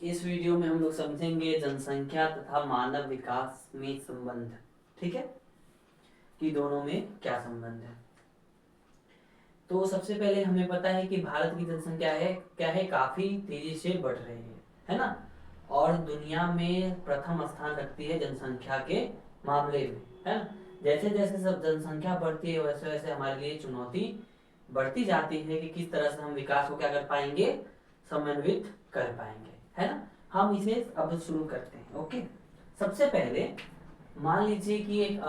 इस वीडियो में हम लोग समझेंगे जनसंख्या तथा मानव विकास में संबंध। ठीक है, कि दोनों में क्या संबंध है। तो सबसे पहले हमें पता है कि भारत की जनसंख्या क्या है, काफी तेजी से बढ़ रही है ना। और दुनिया में प्रथम स्थान रखती है जनसंख्या के मामले में, है ना। जैसे जैसे सब जनसंख्या बढ़ती है वैसे वैसे हमारे लिए चुनौती बढ़ती जाती है कि किस तरह से हम विकास को क्या कर पाएंगे, समन्वित कर पाएंगे, है ना। हम इसे अब शुरू करते हैं। ओके, सबसे पहले मान लीजिए कि एक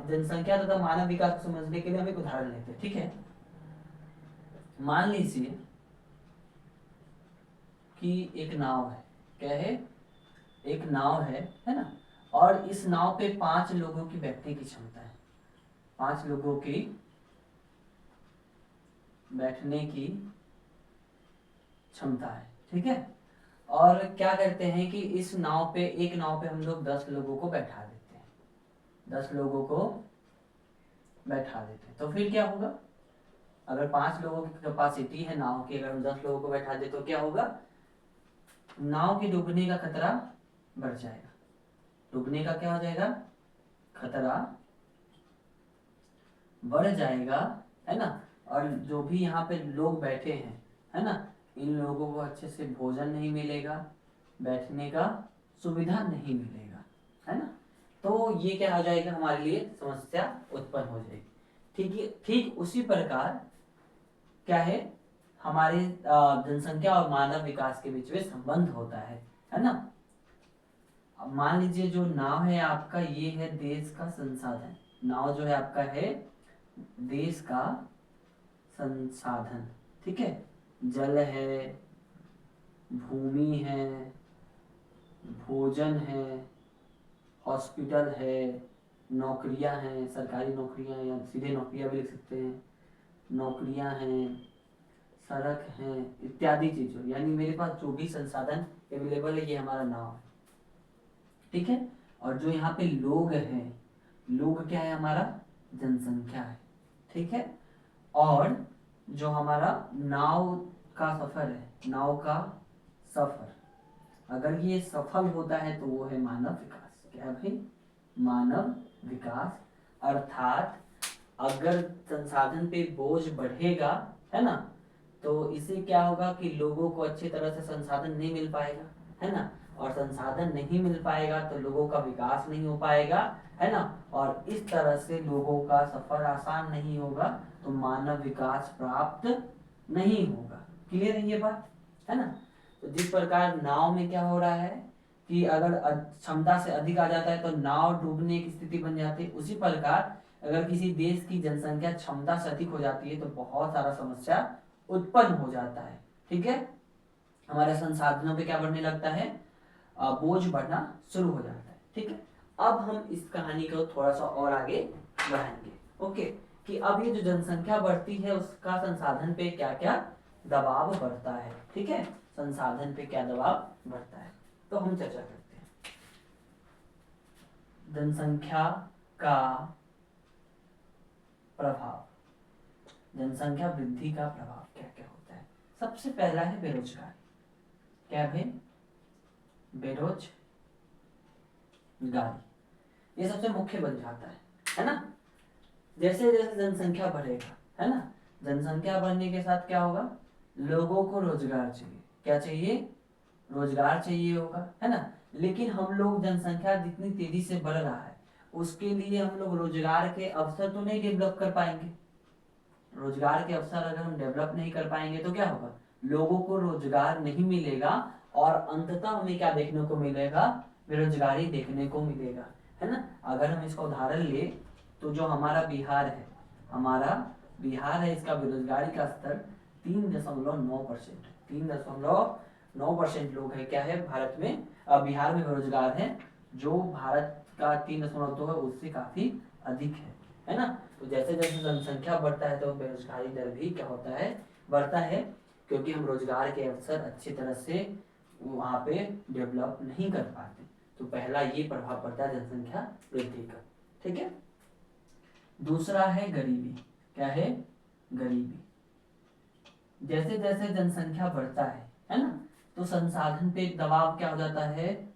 जनसंख्या तथा मानव विकास को समझने के लिए हम एक उदाहरण लेते हैं। ठीक है, मान लीजिए कि एक नाव है। क्या है? एक नाव है ना। और इस नाव पे 5 लोगों की बैठने की क्षमता है। 5 लोगों की बैठने की क्षमता है। ठीक है, और क्या करते हैं कि इस नाव पे, एक नाव पे हम लोग 10 लोगों को बैठा देते हैं। 10 लोगों को बैठा देते हैं तो फिर क्या होगा? अगर 5 लोगों की कैपेसिटी है नाव की, अगर हम 10 लोगों को बैठा दे तो क्या होगा? नाव के डूबने का खतरा बढ़ जाएगा। डूबने का क्या हो जाएगा? खतरा बढ़ जाएगा, है ना। और जो भी यहाँ पे लोग बैठे हैं, है ना, इन लोगों को अच्छे से भोजन नहीं मिलेगा, बैठने का सुविधा नहीं मिलेगा, है ना। तो ये क्या हो जाएगा, हमारे लिए समस्या उत्पन्न हो जाएगी। ठीक है, ठीक उसी प्रकार क्या है, हमारे जनसंख्या और मानव विकास के बीच में संबंध होता है ना। अब मान लीजिए जो नाव है आपका, ये है देश का संसाधन। नाव जो है आपका है देश का संसाधन। ठीक है, जल है, भूमि है, भोजन है, हॉस्पिटल है, नौकरियां हैं, सरकारी नौकरियां या सीधे नौकरियां भी लिख सकते हैं, नौकरियां हैं, सड़क है, इत्यादि चीजों, यानी मेरे पास जो भी संसाधन अवेलेबल है ये हमारा नाव है। ठीक है, और जो यहाँ पे लोग हैं, लोग क्या है, हमारा जनसंख्या है। ठीक है, और जो हमारा नाव का सफर है, नाव का सफर, अगर ये सफल होता है तो वो है मानव विकास। क्या है भाई? मानव विकास। अर्थात अगर संसाधन पे बोझ बढ़ेगा, है ना, तो इससे क्या होगा कि लोगों को अच्छी तरह से संसाधन नहीं मिल पाएगा, है ना। और संसाधन नहीं मिल पाएगा तो लोगों का विकास नहीं हो पाएगा, है ना। और इस तरह से लोगों का सफर आसान नहीं होगा, तो मानव विकास प्राप्त नहीं होगा। क्लियर है ये बात, है ना। तो जिस प्रकार नाव में क्या हो रहा है कि अगर क्षमता से अधिक आ जाता है तो नाव डूबने की स्थिति बन जाती है, उसी प्रकार अगर किसी देश की जनसंख्या क्षमता से अधिक हो जाती है तो बहुत सारा समस्या उत्पन्न हो जाता है। ठीक है, हमारे संसाधनों पे क्या बढ़ने लगता है, बोझ बढ़ना शुरू हो जाता है। ठीक है, अब हम इस कहानी को थोड़ा सा और आगे बढ़ाएंगे। ओके, कि अब ये जो जनसंख्या बढ़ती है उसका संसाधन पे क्या क्या दबाव बढ़ता है। ठीक है, संसाधन पे क्या दबाव बढ़ता है, तो हम चर्चा करते हैं। जनसंख्या का प्रभाव, जनसंख्या वृद्धि का प्रभाव क्या क्या होता है। सबसे पहला है बेरोजगारी। क्या है? बेरोजगारी, ये सबसे मुख्य बन जाता है ना। जैसे जैसे जनसंख्या बढ़ेगा, है ना, जनसंख्या बढ़ने के साथ क्या होगा, लोगों को रोजगार चाहिए। क्या चाहिए? रोजगार चाहिए होगा, है ना। लेकिन हम लोग जनसंख्या जितनी तेजी से बढ़ रहा है उसके लिए हम लोग रोजगार के अवसर तो नहीं डेवलप कर पाएंगे। रोजगार के अवसर अगर हम डेवलप नहीं कर पाएंगे तो क्या होगा, लोगों को रोजगार नहीं मिलेगा और अंततः हमें क्या देखने को मिलेगा, बेरोजगारी देखने को मिलेगा, है ना। अगर हम इसका उदाहरण ले तो जो हमारा बिहार है, हमारा बिहार है, इसका बेरोजगारी का स्तर 3.9%। 3.9% लोग है क्या है भारत में, बिहार में बेरोजगार है, जो भारत का 3.2 है उससे काफी अधिक है ना। तो जैसे जैसे जनसंख्या बढ़ता है तो बेरोजगारी दर भी क्या होता है, बढ़ता है, क्योंकि हम रोजगार के अवसर अच्छी तरह से वहाँ पे डेवलप नहीं कर पाते। तो पहला ये प्रभाव पड़ता है जनसंख्या वृद्धि का। ठीक है, दूसरा है गरीबी। क्या है? गरीबी। जैसे जैसे जनसंख्या बढ़ता है ना, तो संसाधन पे दबाव क्या हो जाता है,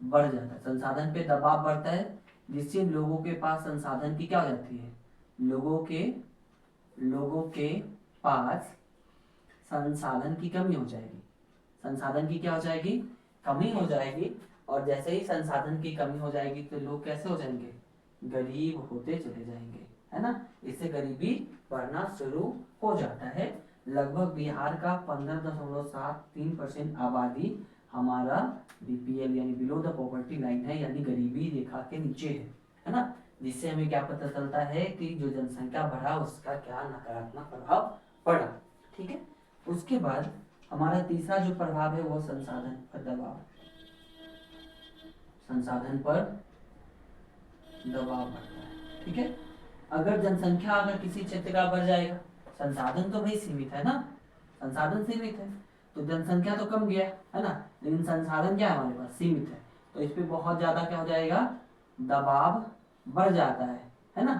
बढ़ जाता है। संसाधन पे दबाव बढ़ता है जिससे लोगों के पास संसाधन की क्या हो जाती है, लोगों के पास संसाधन की कमी हो जाएगी। संसाधन की क्या हो जाएगी, कमी हो जाएगी। और जैसे ही संसाधन की कमी हो जाएगी तो लोग कैसे हो जाएंगे, गरीब होते चले जाएंगे, है ना। इससे गरीबी बढ़ना शुरू हो जाता है। लगभग बिहार का 15.73% आबादी हमारा बीपीएल यानी बिलो द पॉवर्टी लाइन है, यानी गरीबी रेखा के नीचे है ना। जिससे हमें क्या पता चलता है कि जो जनसंख्या बढ़ा उसका क्या नकारात्मक प्रभाव पड़ा। ठीक है, उसके बाद हमारा तीसरा जो प्रभाव है वो संसाधन पर दबाव, संसाधन पर दबाव बढ़ता है। ठीक है, अगर जनसंख्या अगर किसी क्षेत्र का बढ़ जाएगा, संसाधन तो भाई सीमित है ना, संसाधन सीमित है तो जनसंख्या तो कम गया है ना, लेकिन संसाधन क्या है हमारे पास, सीमित है। तो इस पे बहुत ज्यादा क्या हो जाएगा, दबाव बढ़ जाता है ना।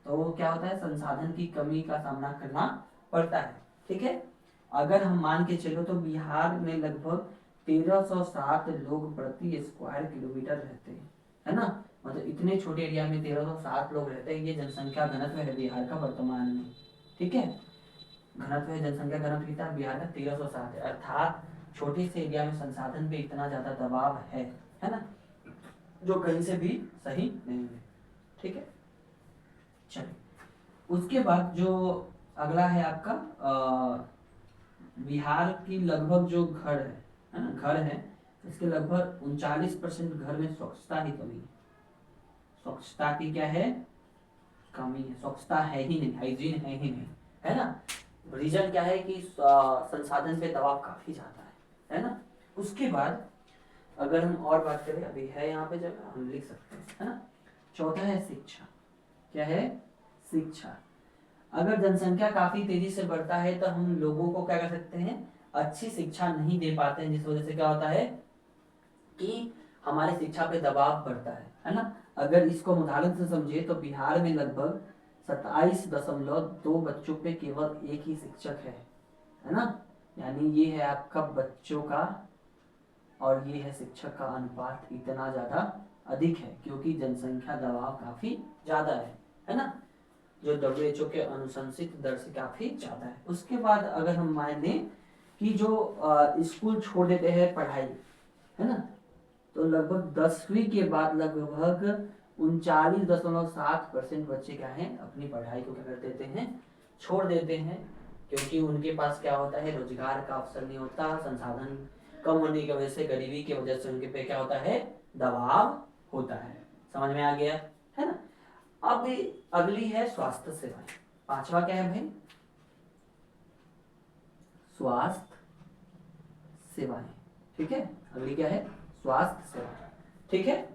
तो क्या होता है, संसाधन की कमी का सामना करना पड़ता है। ठीक है, अगर हम मान के चलो तो बिहार में लगभग 1307 लोग प्रति स्क्वायर किलोमीटर रहते हैं, है ना। मतलब इतने छोटे एरिया में 1307 लोग रहते हैं, ये जनसंख्या घनत्व है बिहार का वर्तमान में। ठीक है, घनत्व है, जनसंख्या घनत्व कितना बिहार का 1307 है, अर्थात छोटे से एरिया में संसाधन पे इतना ज्यादा दबाव है ना, जो कहीं से भी सही नहीं है। ठीक है, चलिए उसके बाद जो अगला है आपका बिहार की लगभग जो घर है ना, घर है इसके लगभग 39% घर में स्वच्छता की कमी है। स्वच्छता की क्या है, कमी है, स्वच्छता है ही नहीं, हाइजीन है ही नहीं, है ना। रीजन क्या है कि संसाधन पे दबाव काफी ज्यादा है ना। उसके बाद अगर हम और बात करें, अभी है यहाँ पे जगह हम लिख सकते हैं, है ना। चौथा है शिक्षा, क्या है, शिक्षा। अगर जनसंख्या काफी तेजी से बढ़ता है तो हम लोगों को क्या कर सकते हैं, अच्छी शिक्षा नहीं दे पाते हैं, जिस वजह से क्या होता है कि हमारे शिक्षा पे दबाव बढ़ता है ना। अगर इसको हम उदाहरण से समझे तो बिहार में लगभग 27.2 बच्चों पे केवल एक ही शिक्षक है ना। यानी ये है आपका बच्चों का और ये है शिक्षक का अनुपात इतना ज्यादा अधिक है, क्योंकि जनसंख्या दबाव काफी ज्यादा है ना, जो WHO के अनुशंसित दर से काफी ज्यादा है। उसके बाद अगर हम मान लें कि जो स्कूल छोड़ देते हैं पढ़ाई, है ना, तो लगभग 10वीं के बाद लगभग 39.7% बच्चे क्या हैं, अपनी पढ़ाई को क्या कर देते हैं, छोड़ देते हैं, क्योंकि उनके पास क्या होता है, रोजगार का अवसर नहीं होता, संसाधन कम होने की वजह से, गरीबी की वजह से उनके पे क्या होता है, दबाव होता है। समझ में आ गया है ना। अब अगली है स्वास्थ्य सेवाएं, पांचवा क्या है भाई, स्वास्थ्य सेवाएं। ठीक है, अगली क्या है, स्वास्थ्य सेवाएं। ठीक है,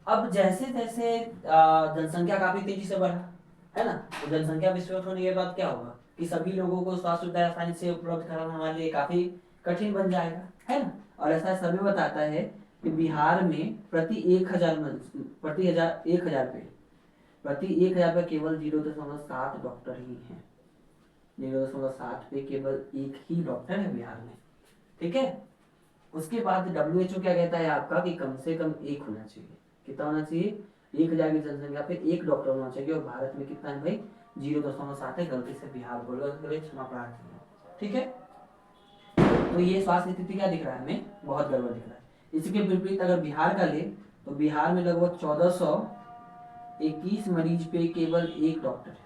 अब जैसे जैसे जनसंख्या काफी तेजी से बढ़ा, है ना, तो जनसंख्या विस्फोट होने के बाद क्या होगा कि सभी लोगों को स्वास्थ्य सुविधा आसानी से उपलब्ध कराना हमारे लिए काफी कठिन बन जाएगा, है ना। और ऐसा सर्वे बताता है कि बिहार में प्रति 1000 पे केवल 0.7 डॉक्टर ही हैं। 0.7 पे केवल एक ही डॉक्टर है बिहार में। ठीक है, उसके बाद WHO क्या कहता है आपका कि कम से कम एक होना चाहिए। कितना होना चाहिए, 1000 की जनसंख्या पे एक डॉक्टर होना चाहिए, और भारत में कितना है भाई, 0.7 है। गलती से बिहार बोल गए, क्षमा प्रार्थी है। ठीक है, तो ये स्वास्थ्य स्थिति क्या दिख रहा है हमें, बहुत गड़बड़ दिख रहा है। इसके विपरीत अगर बिहार का ले तो बिहार में लगभग 1421 मरीज पे केवल एक डॉक्टर है।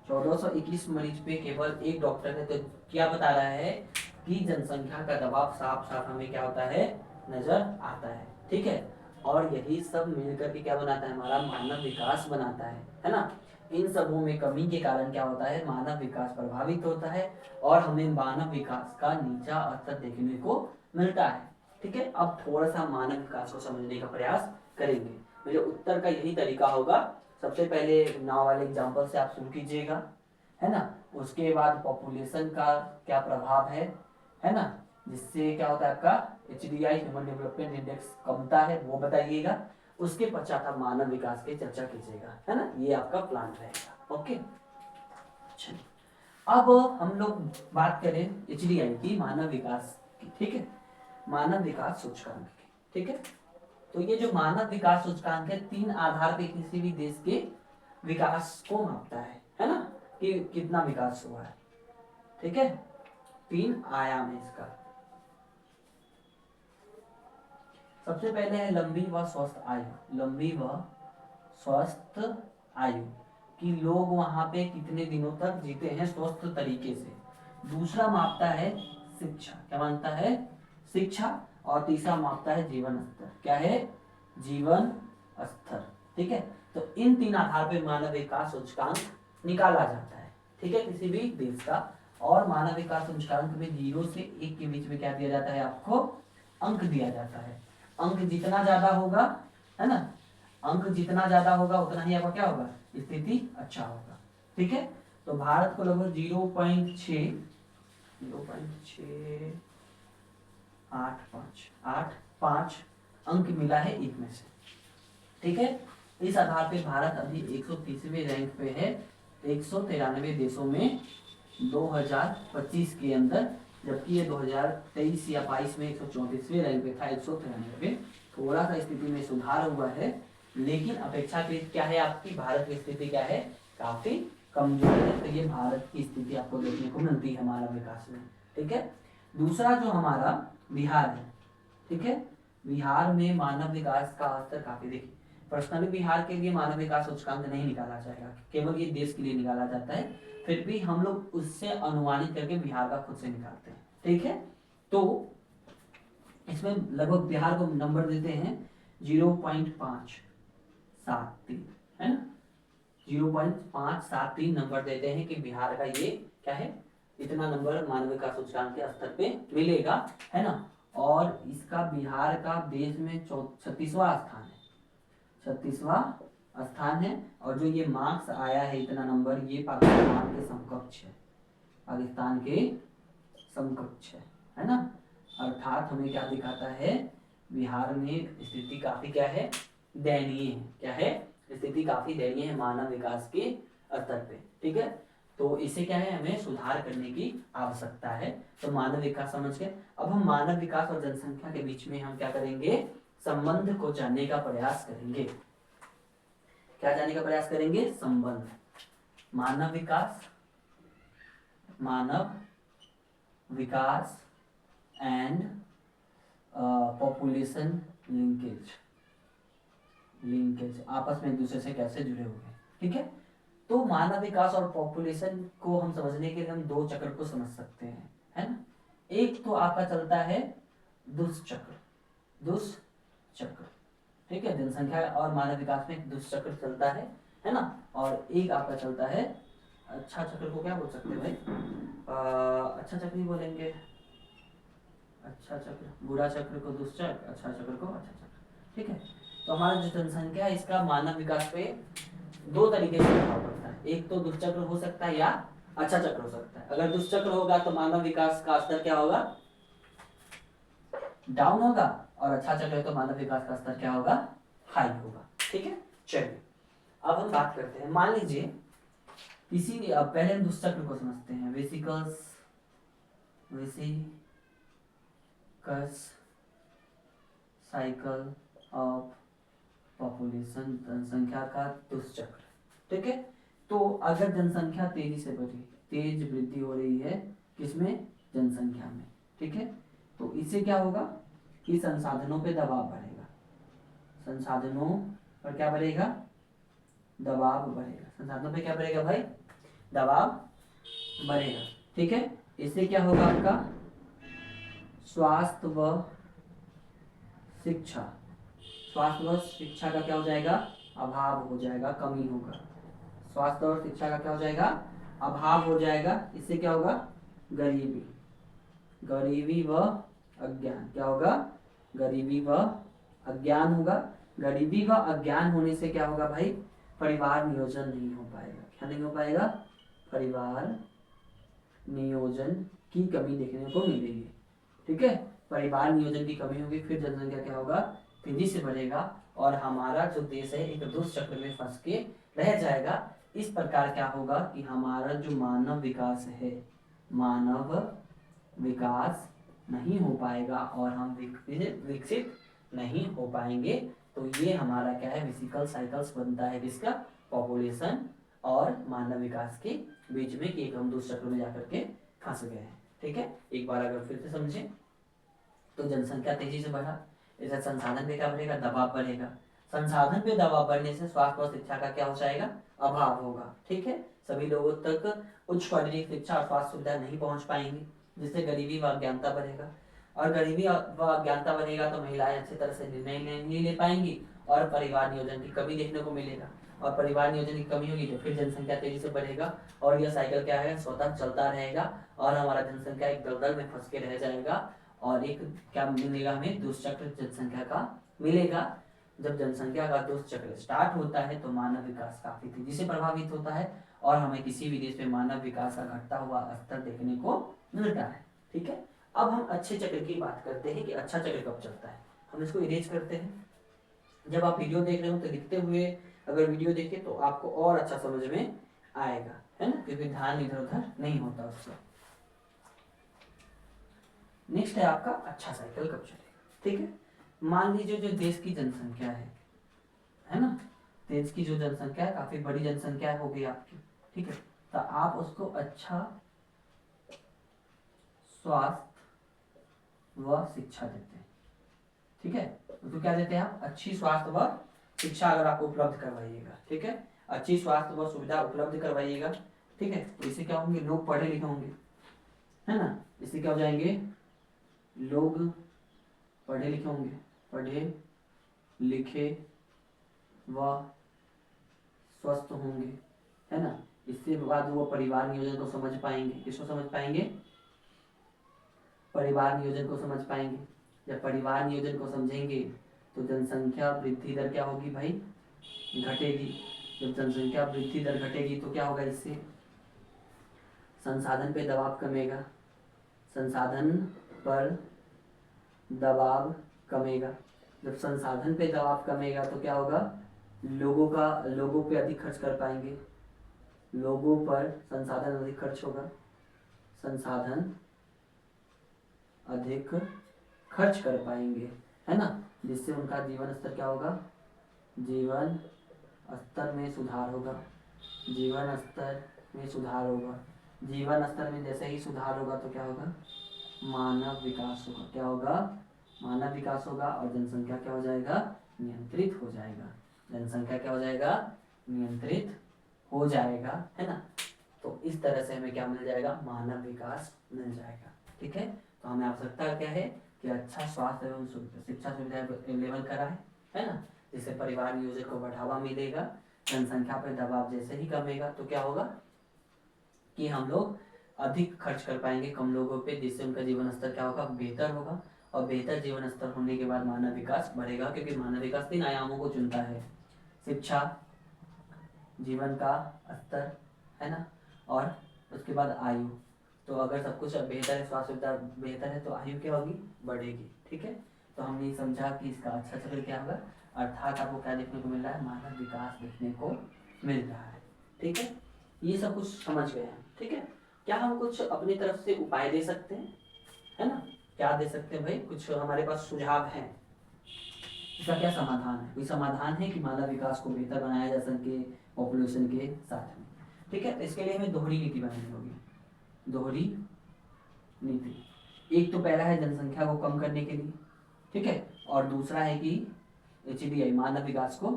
1421 मरीज पे केवल एक डॉक्टर है। तो क्या बता रहा है कि जनसंख्या का दबाव साफ साफ हमें क्या होता है, नजर आता है। ठीक है, और यही सब मिलकर के क्या बनाता है, हमारा मानव विकास बनाता है ना। इन सबों में कमी के कारण क्या होता है, मानव विकास प्रभावित होता है और हमें मानव विकास का नीचा स्तर देखने को मिलता है। ठीक है, अब थोड़ा सा मानव विकास को समझने का प्रयास करेंगे। मेरे उत्तर का यही तरीका होगा, सबसे पहले नाव वाले एग्जाम्पल से आप शुरू कीजिएगा, है ना। उसके बाद पॉपुलेशन का क्या प्रभाव है ना, जिससे क्या होता है आपका HDI ह्यूमन डेवलपमेंट इंडेक्स कमता है, वो बताइएगा। उसके पश्चात आप मानव विकास की चर्चा कीजिएगा, है ना। ये आपका प्लान रहेगा। ओके, चलिए अब हम लोग बात करें HDI की, मानव विकास ठीक है, मानव विकास सूचकांक। ठीक है, तो ये जो मानव विकास सूचकांक है 3 आधार पे किसी भी देश के विकास को मापता है ना, कि कितना विकास हुआ है। ठीक है, 3 आयाम है इसका। सबसे पहले है लंबी व स्वस्थ आयु। लंबी व स्वस्थ आयु कि लोग वहां पे कितने दिनों तक जीते हैं स्वस्थ तरीके से। दूसरा मापता है शिक्षा, क्या मानता है, शिक्षा। और तीसरा मापता है जीवन स्तर, क्या है, जीवन स्तर। ठीक है, तो इन 3 आधार पे मानव विकास सूचकांक निकाला जाता है। ठीक है, किसी भी देश का। और मानव विकास सूचकांक में 0 से 1 के बीच में क्या दिया जाता है, आपको अंक दिया जाता है। अंक जितना ज्यादा होगा, है ना, अंक जितना ज्यादा होगा उतना ही आपका क्या होगा, स्थिति अच्छा होगा। ठीक है, तो भारत को लगभग 0.685 अंक मिला है 1 में से। ठीक है, इस आधार पे भारत अभी 130वें रैंक पे है 193 देशों में 2025 के अंदर, जबकि ये 2023 या 22 में 134वें रैंक पे था 193। थोड़ा सा स्थिति में सुधार हुआ है, लेकिन अपेक्षाकृत क्या है आपकी, भारत की स्थिति क्या है, काफी कमजोर है। तो ये भारत की स्थिति आपको देखने को मिलती है मानव विकास में। ठीक है, दूसरा जो हमारा बिहार है। ठीक है, बिहार में मानव विकास का स्तर काफी, देखिए पर्सनली बिहार के लिए मानव विकास सूचकांक नहीं निकाला जाएगा, केवल ये देश के लिए निकाला जाता है। फिर भी हम लोग उससे अनुमानित करके बिहार का खुद से निकालते हैं। ठीक है, तो इसमें लगभग बिहार को नंबर देते हैं 0.573, है ना, 0.573 नंबर देते हैं कि बिहार का ये क्या है, इतना नंबर मानव विकास सूचकांक के स्तर पे मिलेगा, है ना। और इसका बिहार का देश में 36वां स्थान है, 36वां स्थान है। और जो ये मार्क्स आया है इतना नंबर, ये पाकिस्तान के समकक्ष है, पाकिस्तान के समकक्ष है ना। अर्थात हमें क्या दिखाता है, बिहार में स्थिति काफी क्या है, दयनीय है। क्या है, स्थिति काफी दयनीय है मानव विकास के स्तर पे। ठीक है, तो इसे क्या है, हमें सुधार करने की आवश्यकता है। तो मानव विकास समझ के अब हम मानव विकास और जनसंख्या के बीच में हम क्या करेंगे, संबंध को जानने का प्रयास करेंगे। क्या जानने का प्रयास करेंगे, संबंध। मानव विकास एंड पॉपुलेशन लिंकेज आपस में एक दूसरे से कैसे जुड़े हुए हैं। ठीक है, तो मानव विकास और पॉपुलेशन को हम समझने के लिए हम 2 चक्र को समझ सकते हैं, है ना। एक तो आपका चलता है दुष्चक्र। ठीक है, जनसंख्या और मानव विकास में एक दुष्चक्र चलता है ना। और एक आपका चलता है अच्छा चक्र को क्या बोल सकते हैं भाई, अच्छा चक्र ही बोलेंगे, अच्छा चक्र, बुरा चक्र को दुष्चक्र, अच्छा चक्र को अच्छा चक्र। ठीक है, तो हमारा जो जनसंख्या है इसका मानव विकास पे 2 तरीके से प्रभाव पड़ता है। एक तो दुष्चक्र हो सकता है या अच्छा चक्र हो सकता है। अगर दुष्चक्र होगा तो मानव विकास का स्तर क्या होगा, डाउन होगा, और अच्छा चक्र है तो मानव विकास का स्तर क्या होगा, हाई होगा। ठीक है, चलिए अब हम बात करते हैं। मान लीजिए किसी, पहले हम दुष्चक्र को समझते हैं। वेसिकल्स साइकिल ऑफ पॉपुलेशन, जनसंख्या का दुष्चक्र। ठीक है, तो अगर जनसंख्या तेजी से बढ़ी, तेज वृद्धि हो रही है किसमें, जनसंख्या में। ठीक है, तो इससे क्या होगा कि संसाधनों पे दबाव बढ़ेगा, संसाधनों पर क्या बढ़ेगा, दबाव बढ़ेगा। संसाधनों पे क्या बढ़ेगा भाई, दबाव बढ़ेगा। ठीक है, इससे क्या होगा, आपका स्वास्थ्य व शिक्षा का क्या हो जाएगा, अभाव हो जाएगा, कमी होगा। स्वास्थ्य और शिक्षा का क्या हो जाएगा, अभाव हो जाएगा। इससे क्या होगा, गरीबी व अज्ञान। क्या होगा, गरीबी व अज्ञान होगा। गरीबी व अज्ञान होने से क्या होगा भाई, परिवार नियोजन नहीं हो पाएगा। क्या नहीं हो पाएगा, परिवार नियोजन की कमी देखने को मिलेगी। ठीक है, परिवार नियोजन की कमी होगी, फिर जनसंख्या क्या होगा, तेजी से बढ़ेगा और हमारा जो देश है एक दुष्चक्र में फंस के रह जाएगा। इस प्रकार क्या होगा कि हमारा जो मानव विकास है, मानव विकास नहीं हो पाएगा और हम विकसित नहीं हो पाएंगे। तो ये हमारा क्या है, विसिकल साइकिल्स बनता है किसका, पॉपुलेशन और मानव विकास के बीच में, कि एक हम दूसरे चक्र में जाकर के फंस गए हैं। ठीक है, एक बार अगर फिर से समझें तो जनसंख्या तेजी से बढ़ा, इससे संसाधन पे क्या बढ़ेगा, दबाव बढ़ेगा। संसाधन पे दबाव बढ़ने से स्वास्थ्य और शिक्षा का क्या हो जाएगा, अभाव होगा। ठीक है, सभी लोगों तक उच्च क्वालिटी की शिक्षा और स्वास्थ्य सुविधा नहीं पहुंच पाएंगी, जिससे गरीबी व अज्ञानता बढ़ेगा। और गरीबी व अज्ञानता बढ़ेगा तो महिलाएं अच्छी तरह से निर्णय नहीं ले पाएंगी और परिवार नियोजन की कमी देखने को मिलेगा। और परिवार नियोजन की कमी होगी तो फिर जनसंख्या तेजी से बढ़ेगा और यह साइकिल क्या है, स्वतः चलता रहेगा और हमारा जनसंख्या एक दलदल में फंस के रह जाएगा और एक क्या मिलेगा हमें, दुष्चक्र जनसंख्या का मिलेगा। जब जनसंख्या का दुष्चक्र स्टार्ट होता है तो मानव विकास काफी तेजी से प्रभावित होता है और हमें किसी भी देश में मानव विकास का घटता हुआ स्तर देखने को मिलता है। ठीक है, अब हम अच्छे चक्र की बात करते हैं कि अच्छा चक्र कब चलता है। हम इसको इरेज करते हैं। जब आप वीडियो देख रहे हो तो लिखते हुए अगर वीडियो देखें तो आपको और अच्छा समझ में आएगा, है ना, क्योंकि ध्यान इधर उधर नहीं होता उससे। नेक्स्ट है आपका अच्छा साइकिल कब चलेगा। ठीक है, मान लीजिए जो देश की जनसंख्या है ना, देश की जो जनसंख्या है काफी बड़ी जनसंख्या होगी आपकी। ठीक है, तो आप उसको अच्छा स्वास्थ्य व शिक्षा देते हैं। ठीक है, तो क्या देते हैं आप, अच्छी स्वास्थ्य व शिक्षा अगर आपको उपलब्ध करवाइएगा। ठीक है, अच्छी स्वास्थ्य व सुविधा उपलब्ध करवाइएगा। ठीक है, तो इससे क्या होंगे, लोग पढ़े लिखे होंगे, है ना, इससे क्या हो जाएंगे, लोग पढ़े लिखे होंगे, पढ़े लिखे व स्वस्थ होंगे, है ना। इससे बाद वो परिवार नियोजन को समझ पाएंगे। किसको समझ पाएंगे, परिवार नियोजन को समझ पाएंगे। जब परिवार नियोजन को समझेंगे तो जनसंख्या वृद्धि दर क्या होगी भाई, घटेगी। जब जनसंख्या वृद्धि दर घटेगी तो क्या होगा, इससे संसाधन पे दबाव कमेगा, संसाधन पर दबाव कमेगा। जब संसाधन पे दबाव कमेगा तो क्या होगा, लोगों पे अधिक खर्च कर पाएंगे, लोगों पर संसाधन अधिक खर्च होगा, संसाधन अधिक खर्च कर पाएंगे, है ना, जिससे उनका जीवन स्तर क्या होगा, जीवन स्तर में सुधार होगा, जीवन स्तर में सुधार होगा। जीवन स्तर में जैसे ही सुधार होगा तो क्या होगा, मानव विकास होगा। क्या होगा, मानव विकास होगा और जनसंख्या क्या हो जाएगा, नियंत्रित हो जाएगा। जनसंख्या क्या हो जाएगा, नियंत्रित हो जाएगा, है ना। तो इस तरह से हमें क्या मिल जाएगा, मानव विकास मिल जाएगा। ठीक है, तो हमें आवश्यकता क्या है कि अच्छा स्वास्थ्य एवं शिक्षा सुविधा अवेलेबल करा है ना, जिससे परिवार नियोजन को बढ़ावा मिलेगा। जनसंख्या पर दबाव जैसे ही कमेगा तो क्या होगा कि हम लोग अधिक खर्च कर पाएंगे कम लोगों पे, जिससे उनका जीवन स्तर क्या होगा, बेहतर होगा। और बेहतर जीवन स्तर होने के बाद मानव विकास बढ़ेगा, क्योंकि मानव विकास 3 आयामों को चुनता है, शिक्षा, जीवन का स्तर, है ना, और उसके बाद आयु। तो अगर सब कुछ बेहतर है, स्वास्थ्य सुविधा बेहतर है तो आयु क्या होगी, बढ़ेगी। ठीक है, तो हमने समझा कि इसका अच्छा चक्र क्या होगा, अर्थात आपको क्या देखने को मिल रहा है, मानव विकास देखने को मिल रहा है। ठीक है, ये सब कुछ समझ गए हैं। ठीक है, क्या हम कुछ अपनी तरफ से उपाय दे सकते हैं, है ना, क्या दे सकते हैं भाई, कुछ हमारे पास सुझाव हैं, इसका क्या समाधान है, कोई समाधान है कि मानव विकास को बेहतर बनाया जा सके पॉपुलेशन के साथ में। ठीक है, तो इसके लिए हमें दोहरी नीति बनानी होगी, दोहरी नीति। एक तो पहला है जनसंख्या को कम करने के लिए, ठीक है, और दूसरा है कि HDI मानव विकास को,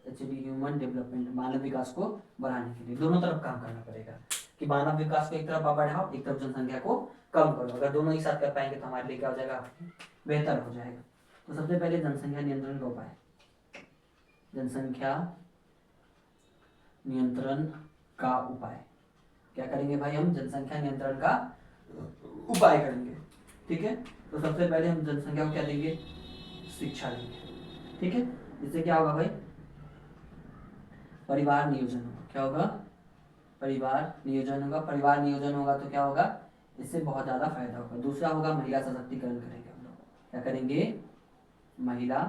HD ह्यूमन डेवलपमेंट, मानव विकास को बढ़ाने के लिए दोनों तरफ काम करना पड़ेगा, कि मानव विकास को एक तरफ बढ़ाओ, एक तरफ जनसंख्या को कम करो। अगर दोनों एक साथ कर पाएंगे तो हमारे लिए क्या हो जाएगा, बेहतर हो जाएगा। तो सबसे पहले जनसंख्या नियंत्रण का उपाय, जनसंख्या नियंत्रण का उपाय क्या करेंगे भाई, हम जनसंख्या नियंत्रण का उपाय करेंगे। ठीक है, तो सबसे पहले हम जनसंख्या को क्या देंगे, शिक्षा देंगे। ठीक है, इससे क्या होगा भाई, परिवार नियोजन होगा। क्या होगा, परिवार नियोजन होगा। परिवार नियोजन होगा तो क्या होगा, इससे बहुत ज़्यादा फायदा होगा। दूसरा होगा महिला सशक्तिकरण करेंगे हम लोग। क्या करेंगे, महिला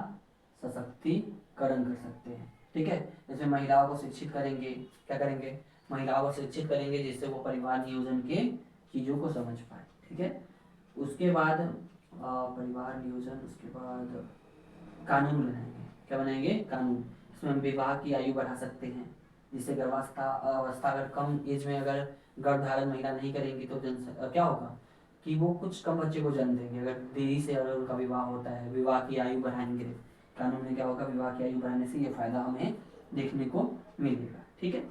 सशक्तिकरण कर सकते हैं। ठीक है, इसमें महिलाओं को शिक्षित करेंगे। क्या करेंगे, महिलाओं को शिक्षित करेंगे, जिससे वो परिवार नियोजन के चीज़ों को समझ पाए। ठीक है, उसके बाद परिवार नियोजन, उसके बाद कानून बनाएंगे। क्या बनाएंगे? कानून। इसमें हम विवाह की आयु बढ़ा सकते हैं, जिससे गर्भावस्था अवस्था अगर कम एज में अगर गर्भधारण महिला नहीं करेंगी तो क्या होगा कि वो कुछ कम बच्चे को जन्म देंगे। अगर देरी से अगर उनका विवाह होता है, विवाह की आयु बढ़ाएंगे, कानून में क्या होगा, विवाह की आयु बढ़ाने से ये फायदा हमें देखने को मिलेगा। ठीक है।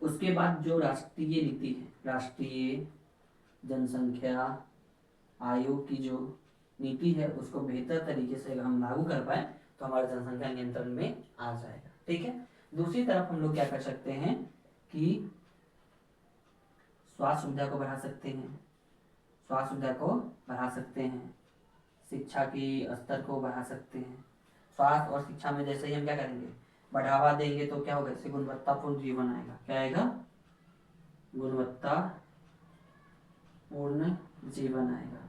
उसके बाद जो राष्ट्रीय नीति है, राष्ट्रीय जनसंख्या आयोग की जो नीति है उसको बेहतर तरीके से अगर हम लागू कर पाए तो हमारा जनसंख्या नियंत्रण में आ जाएगा। ठीक है। दूसरी तरफ हम लोग क्या कर सकते हैं कि स्वास्थ्य सुविधा को बढ़ा सकते हैं, स्वास्थ्य सुविधा को बढ़ा सकते हैं, शिक्षा की स्तर को बढ़ा सकते हैं। स्वास्थ्य और शिक्षा में जैसे ही हम क्या करेंगे, बढ़ावा देंगे तो क्या होगा, इससे गुणवत्तापूर्ण जीवन आएगा। क्या आएगा? गुणवत्तापूर्ण जीवन आएगा,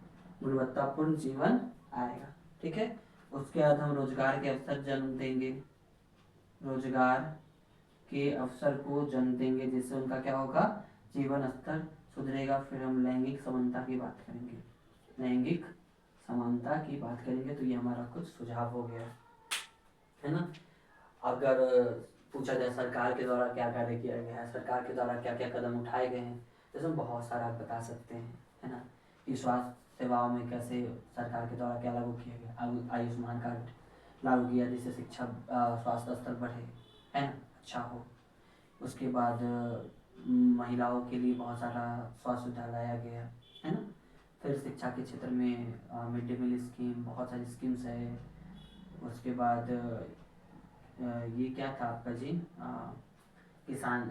गुणवत्तापूर्ण जीवन आएगा। ठीक है। उसके बाद हम रोजगार के अवसर जन्म देंगे, रोजगार के अवसर को जन्म देंगे, जिससे उनका क्या होगा, जीवन स्तर सुधरेगा। फिर हम लैंगिक समानता की बात करेंगे, लैंगिक समानता की बात करेंगे। तो ये हमारा कुछ सुझाव हो गया है ना। अगर पूछा जाए सरकार के द्वारा क्या कार्य किया गया है, सरकार के द्वारा क्या क्या कदम उठाए गए हैं, तो इसमें बहुत सारा बता सकते हैं, है ना। कि स्वास्थ्य सेवाओं में कैसे सरकार के द्वारा क्या लागू किया गया, आयुष्मान कार्ड लागू किया जिससे शिक्षा स्वास्थ्य स्तर बढ़े, है ना, अच्छा हो। उसके बाद महिलाओं के लिए बहुत सारा स्वास्थ्य सुविधा लाया गया, है ना। फिर शिक्षा के क्षेत्र में मिड डे मील स्कीम, बहुत सारी स्कीम्स है। उसके बाद ये क्या था आपका जी, किसान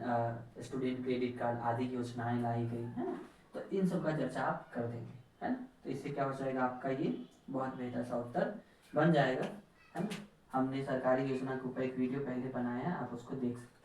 स्टूडेंट क्रेडिट कार्ड आदि योजनाएं लाई गई, है ना। तो इन सब का चर्चा आप कर देंगे, है ना। तो इससे क्या हो जाएगा, आपका ये बहुत बेहतर सा उत्तर बन जाएगा, है ना। हमने सरकारी योजना के ऊपर एक वीडियो पहले बनाया है, आप उसको देख सकते हैं।